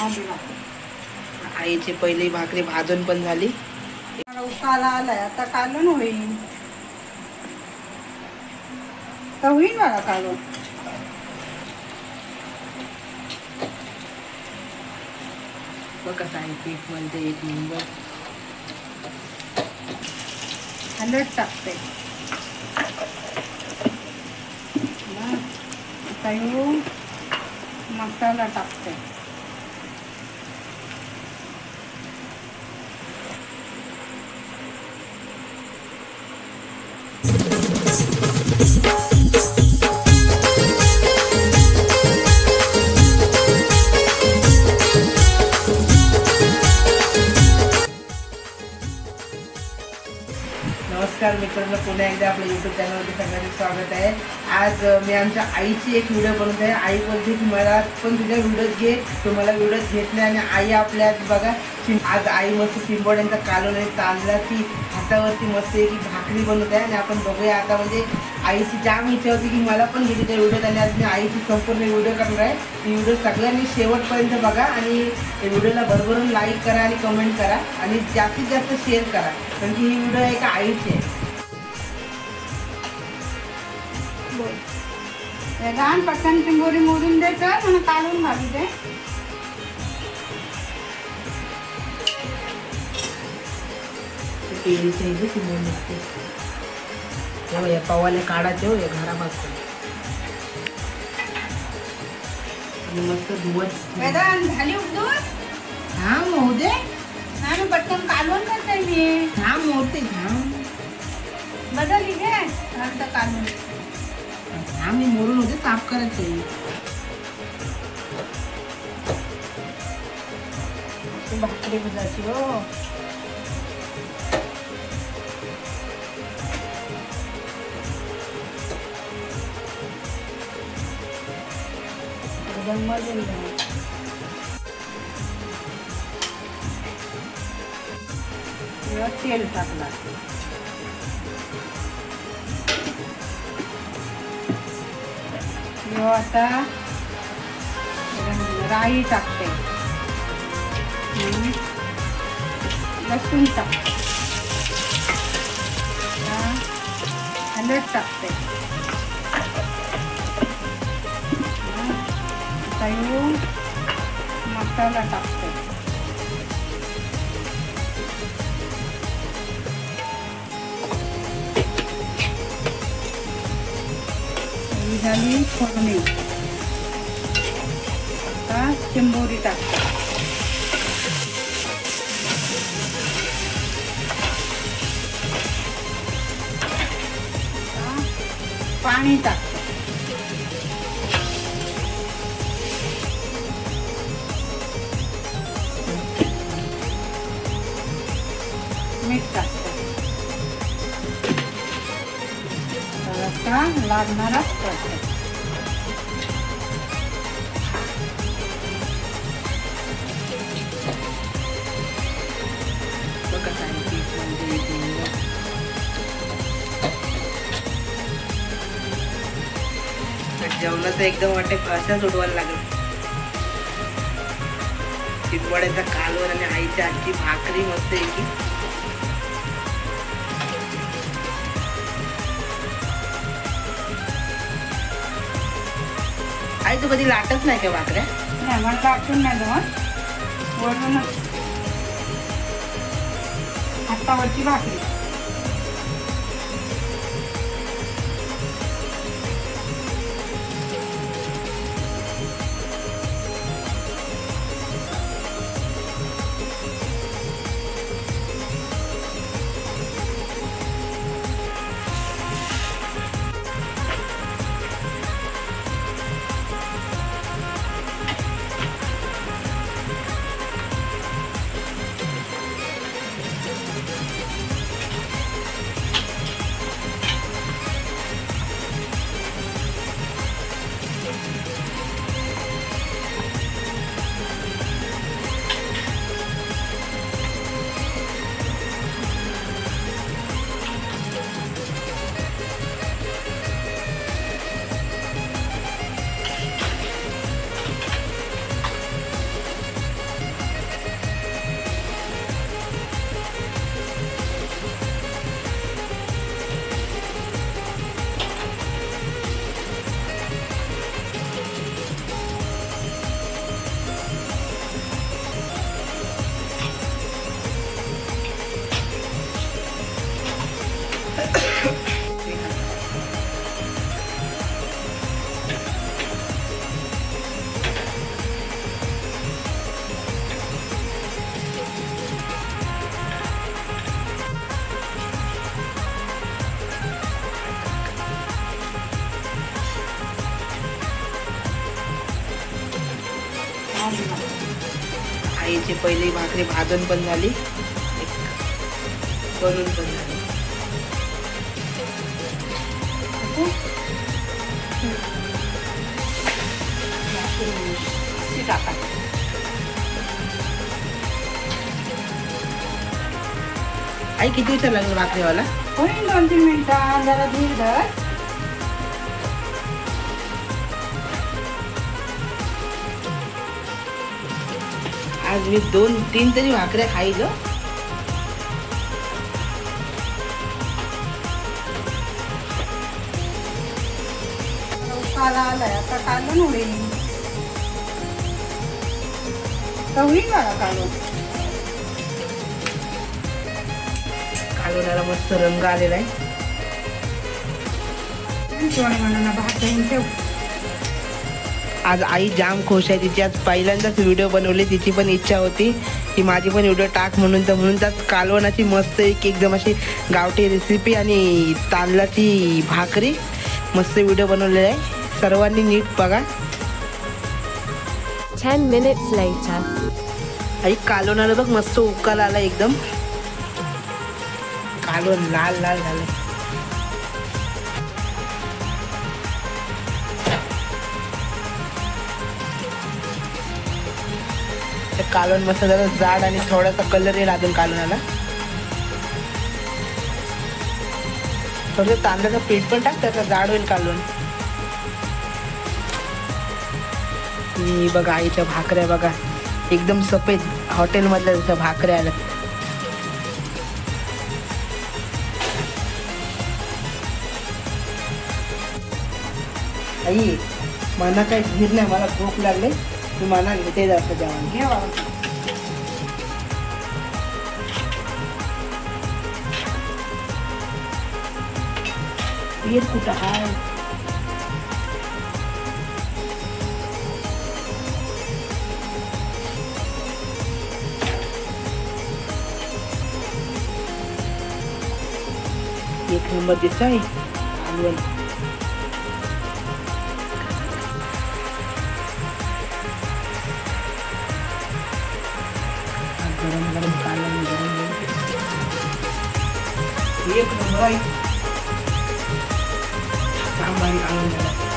भाजी भाकरी. आईची पहिली भाकरी भाजून पण झाली. उकाला आलाय आता कालून होईल. तर होईल मला कालून. बघ कसं आहे पीठ म्हणते एक नंबर. हलत टाकते. आता येऊ मसाला टाकते. नमस्कार मित्रांनो, पुन्हा एकदा आपल्या यूट्यूब चॅनलवरती सगळ्यांचं स्वागत आहे. आज मी आमच्या आईची एक व्हिडिओ बनवत आहे. आई बोलते की मला पण तुझ्या व्हिडिओत घे, तो मला व्हिडिओत घेत नाही. आणि आई आपल्या बघा आज आई मस्त शिंबोड्यांचा कालवण आणि तांदळाची हातावरती मस्त की भाकरी बनवत आहे. आणि आपण बघूया आता. म्हणजे आईची जाम इच्छा होती की मला पण घेते त्या व्हिडिओत. आणि आज मी आईची संपूर्ण व्हिडिओ करणार आहे. ती व्हिडिओ सगळ्यांनी शेवटपर्यंत बघा आणि व्हिडिओला भरभरून लाईक करा आणि कमेंट करा आणि जास्तीत जास्त शेअर करा, कारण की ही व्हिडिओ आहे का आईची आहे. लहान पटकन चिंबोरी मोडून द्यायचं आणि काढून घालू दे. या पवाले काढायचे हो, या घरापासून मस्त धुवत झाली उडून. हा होऊ दे. नाही पटकन कालवण करते मी. थांब होते, थांब बदलली घे आता कालवण. हा मी मोडून होते, साफ करायचे. भाकरी बुजाची हो. तेल टाकला. आता राई टाकते, लसूण टाकते, हलद टाकते. आता मसाला टाकते. झाली फोडणी. आता चिंबोरी टाकते. पाणी टाकते. मीठ टाकते. लागणारच करते. जेवणाचं एकदम वाटे अशाच उडवायला लागेल. शिंबोड्याचा कालवण आणि आईच्या आजची भाकरी मस्त आहे की. आई तू कधी लाटच नाही का भाकऱ्या? नाही, मला लाटून नाही जमत. वरूनच हातावरची भाकरी. आईची पहिली भाकरी भाजून पण झाली, बनून पण झाली. टाका. आई किती विचार लागेल भाकरीवाला? होईल 2-3 मिनिटं. जरा धीर धर. आज मी 2-3 तरी भाकऱ्या खाईल. काला आलाय आता. कालून होईल. होईल मला कालून. कालवणाला मस्त रंग आलेला आहे. म्हणून भात घेऊन ठेव. आज आई जाम खुश आहे. तिची आज पहिल्यांदाच व्हिडिओ बनवली. तिची पण इच्छा होती की माझी पण व्हिडिओ टाक म्हणून. तर म्हणून त्याच कालवणाची मस्त एकदम अशी गावठी रेसिपी आणि तांदळाची भाकरी मस्त व्हिडिओ बनवलेला आहे. सर्वांनी नीट बघा. 10 minutes later. आई कालवणाला बघ मस्त उकाल आला एकदम. कालवण लाल लाल झालं. कालवण मस्त जरा जाड आणि थोडासा कलर येईल अजून कालवणाला. थोडं तांदळाचं पीठ पण टाक, त्याचा जाड होईल कालवण. बघा आईच्या भाकऱ्या बघा एकदम सफेद हॉटेलमधल्या जशा भाकऱ्या आल्या. आई मना काही धीर नाही, मला भूक लागले. मी मना घेते जास्त जेवण. घे बाबा. पीठ कुठं हाय? एक नंबर दिसत आहे कालवण. गरम गरम कालवण एक नंबर आहे. छान भारी कालवण झालं.